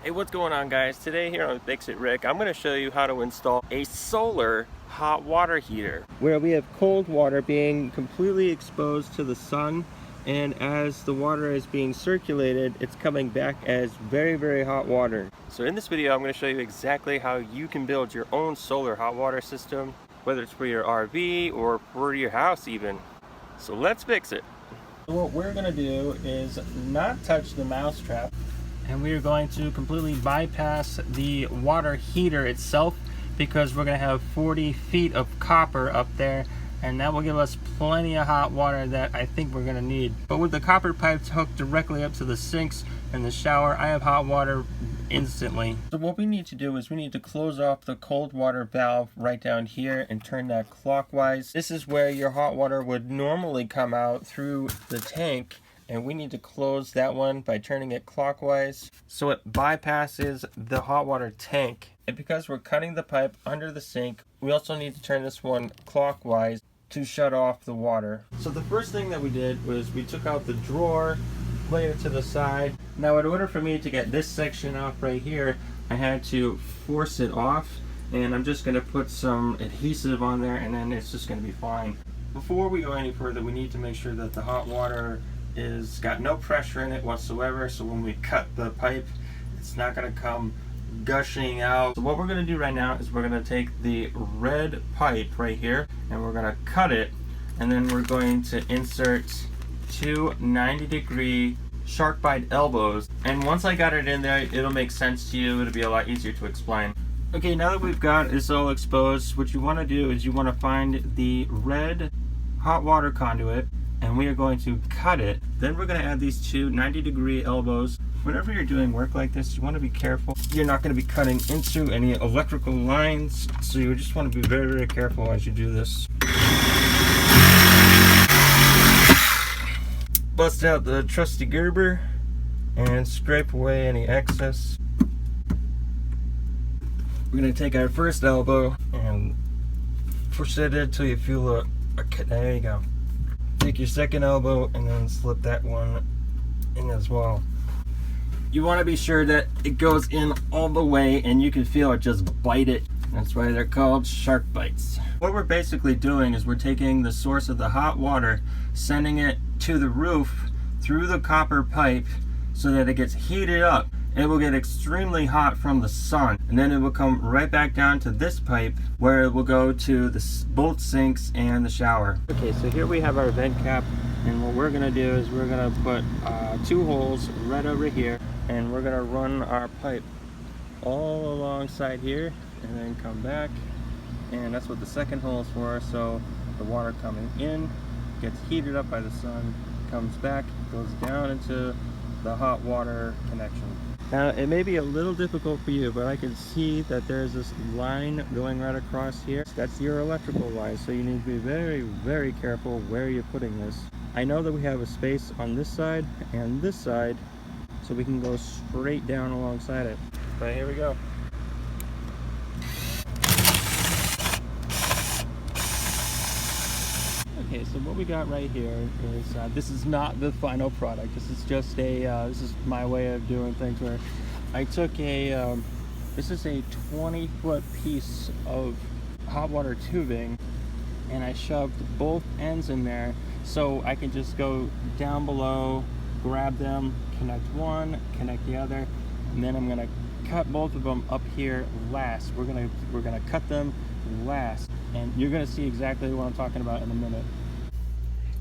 Hey, what's going on, guys? Today here on Fix It Rick, I'm going to show you how to install a solar hot water heater where we have cold water being completely exposed to the sun, and as the water is being circulated, it's coming back as very hot water. So in this video, I'm going to show you exactly how you can build your own solar hot water system, whether it's for your RV or for your house even. So let's fix it. What we're going to do is not touch the mousetrap, and we are going to completely bypass the water heater itself because we're going to have 40 feet of copper up there, and that will give us plenty of hot water that I think we're going to need. But with the copper pipes hooked directly up to the sinks and the shower, I have hot water instantly. So what we need to do is we need to close off the cold water valve right down here and turn that clockwise. This is where your hot water would normally come out through the tank, and we need to close that one by turning it clockwise so it bypasses the hot water tank. And because we're cutting the pipe under the sink, we also need to turn this one clockwise to shut off the water. So the first thing that we did was we took out the drawer, laid it to the side. Now in order for me to get this section off right here, I had to force it off, and I'm just going to put some adhesive on there, and then it's just going to be fine. Before we go any further, we need to make sure that the hot water is got no pressure in it whatsoever, so when we cut the pipe, it's not going to come gushing out. So what we're going to do right now is we're going to take the red pipe right here and we're going to cut it, and then we're going to insert two 90-degree shark bite elbows. And once I got it in there, it'll make sense to you. It'll be a lot easier to explain. Okay, now that we've got this all exposed, what you want to do is you want to find the red hot water conduit, and we are going to cut it. Then we're going to add these two 90-degree elbows. Whenever you're doing work like this, you want to be careful. You're not going to be cutting into any electrical lines, so you just want to be very careful as you do this. Bust out the trusty Gerber and scrape away any excess. We're going to take our first elbow and push it until you feel a cut. There you go. Take your second elbow and then slip that one in as well. You want to be sure that it goes in all the way and you can feel it just bite it. That's why they're called shark bites. What we're basically doing is we're taking the source of the hot water, sending it to the roof through the copper pipe so that it gets heated up. It will get extremely hot from the sun, and then it will come right back down to this pipe where it will go to both sinks and the shower. Okay, so here we have our vent cap, and what we're gonna do is we're gonna put two holes right over here, and we're gonna run our pipe all alongside here and then come back, and that's what the second hole is for. So the water coming in gets heated up by the sun, comes back, goes down into the hot water connection. Now it may be a little difficult for you, but I can see that there's this line going right across here. That's your electrical line, so you need to be very careful where you're putting this. I know that we have a space on this side and this side, so we can go straight down alongside it. But here we go. Okay, so what we got right here is, this is not the final product. This is just this is my way of doing things, where I took this is a 20-foot piece of hot water tubing, and I shoved both ends in there so I can just go down below, grab them, connect one, connect the other, and then I'm gonna cut both of them up here last. We're gonna cut them last, and you're gonna see exactly what I'm talking about in a minute.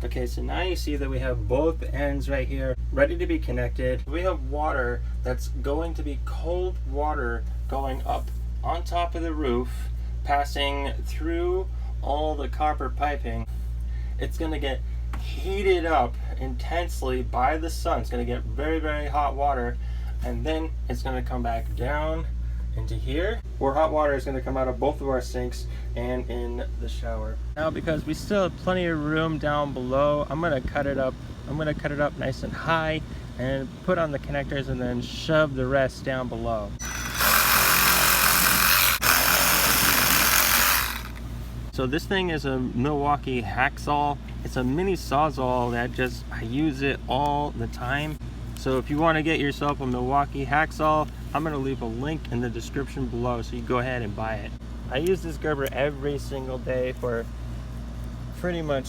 Okay, so now you see that we have both ends right here ready to be connected. We have water that's going to be cold water going up on top of the roof, passing through all the copper piping. It's going to get heated up intensely by the sun. It's going to get very hot water, and then it's going to come back down into here, where hot water is going to come out of both of our sinks and in the shower. Now, because we still have plenty of room down below, I'm going to cut it up. I'm going to cut it up nice and high and put on the connectors and then shove the rest down below. So this thing is a Milwaukee hacksaw. It's a mini sawzall that I use it all the time. So if you want to get yourself a Milwaukee hacksaw, I'm gonna leave a link in the description below so you go ahead and buy it. I use this Gerber every single day for pretty much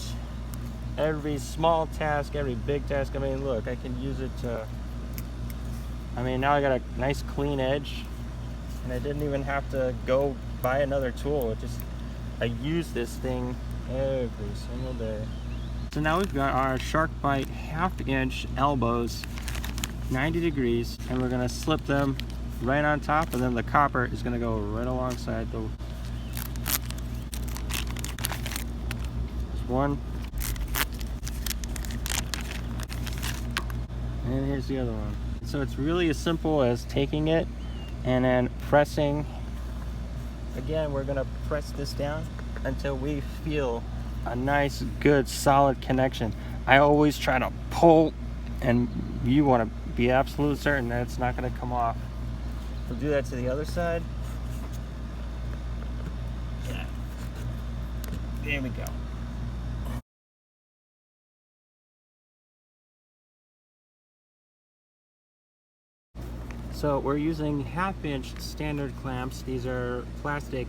every small task, every big task. I mean, look, I can use it to, I mean, now I got a nice clean edge and I didn't even have to go buy another tool. I use this thing every single day. So now we've got our SharkBite 1/2 inch elbows, 90 degrees, and we're gonna slip them right on top, and then the copper is gonna go right alongside the one. And here's the other one. So it's really as simple as taking it and then pressing. Again, we're gonna press this down until we feel a nice, good, solid connection. I always try to pull, and you wanna be absolute certain that it's not gonna come off. We'll do that to the other side. Yeah. There we go. So we're using 1/2 inch standard clamps. These are plastic.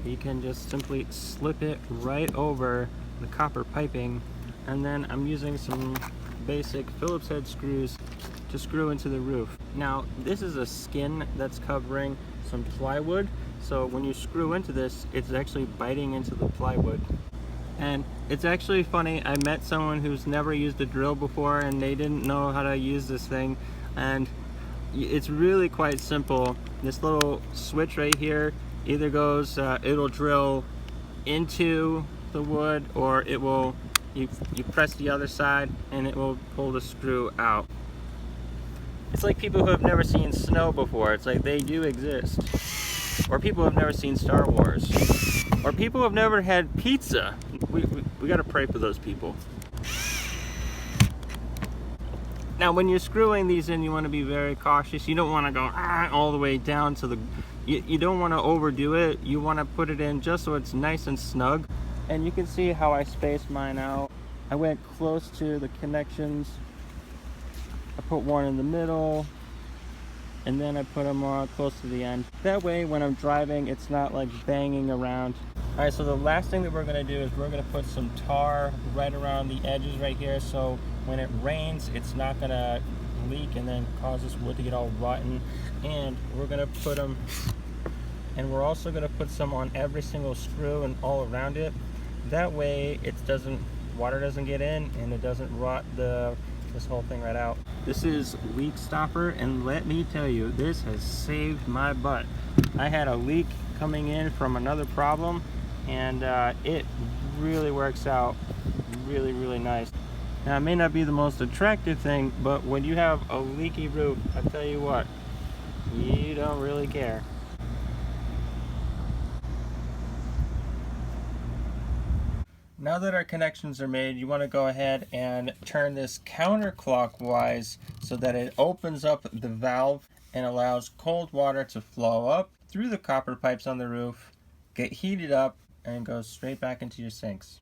You can just simply slip it right over the copper piping, and then I'm using some basic Phillips head screws to screw into the roof. Now this is a skin that's covering some plywood, so when you screw into this, it's actually biting into the plywood. And it's actually funny, I met someone who's never used a drill before and they didn't know how to use this thing, and it's really quite simple. This little switch right here either goes, it'll drill into the wood, or it will, you press the other side and it will pull the screw out. It's like people who have never seen snow before. It's like they do exist. Or people who have never seen Star Wars. Or people who have never had pizza. We gotta pray for those people. Now when you're screwing these in, you want to be very cautious. You don't want to go all the way down to the, you don't want to overdo it. You want to put it in just so it's nice and snug. And you can see how I spaced mine out. I went close to the connections. I put one in the middle, and then I put them close to the end. That way when I'm driving, it's not like banging around. All right, so the last thing that we're gonna do is we're gonna put some tar right around the edges right here, so when it rains, it's not gonna leak and then cause this wood to get all rotten. And we're gonna put them, and we're also gonna put some on every single screw and all around it. That way it doesn't, water doesn't get in and it doesn't rot this whole thing right out. This is Leak Stopper, and let me tell you, this has saved my butt. I had a leak coming in from another problem, and it really works out really, really nice. Now it may not be the most attractive thing, but when you have a leaky roof, I tell you what, you don't really care. Now that our connections are made, you want to go ahead and turn this counterclockwise so that it opens up the valve and allows cold water to flow up through the copper pipes on the roof, get heated up, and go straight back into your sinks.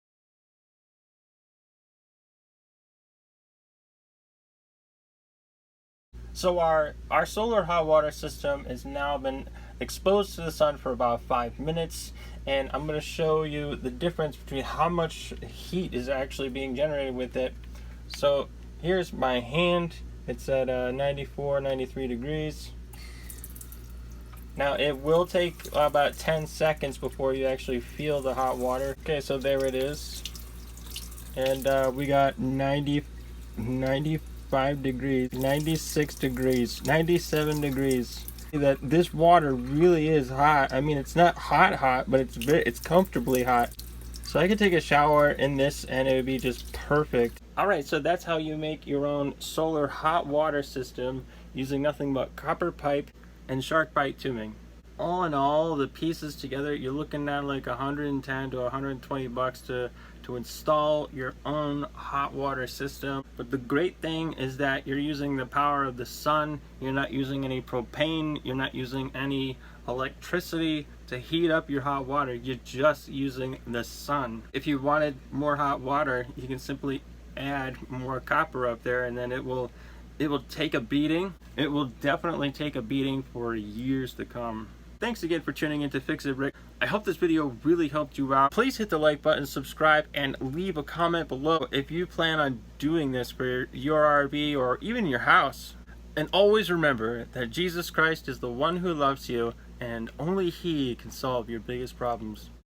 So our solar hot water system has now been exposed to the sun for about 5 minutes, and I'm going to show you the difference between how much heat is actually being generated with it. So here's my hand. It's at 94, 93 degrees. Now it will take about 10 seconds before you actually feel the hot water. Okay, so there it is. And we got 95 degrees, 96 degrees, 97 degrees. That this water really is hot. I mean, it's not hot, but it's comfortably hot. So I could take a shower in this and it would be just perfect. All right, so that's how you make your own solar hot water system using nothing but copper pipe and SharkBite tubing. All in all, the pieces together, you're looking at like 110 to 120 bucks to install your own hot water system. But the great thing is that you're using the power of the sun. You're not using any propane. You're not using any electricity to heat up your hot water. You're just using the sun. If you wanted more hot water, you can simply add more copper up there, and then it will It will take a beating. It will definitely take a beating for years to come. Thanks again for tuning in to Fix It Rick. I hope this video really helped you out. Please hit the like button, subscribe, and leave a comment below if you plan on doing this for your RV or even your house. And always remember that Jesus Christ is the one who loves you, and only He can solve your biggest problems.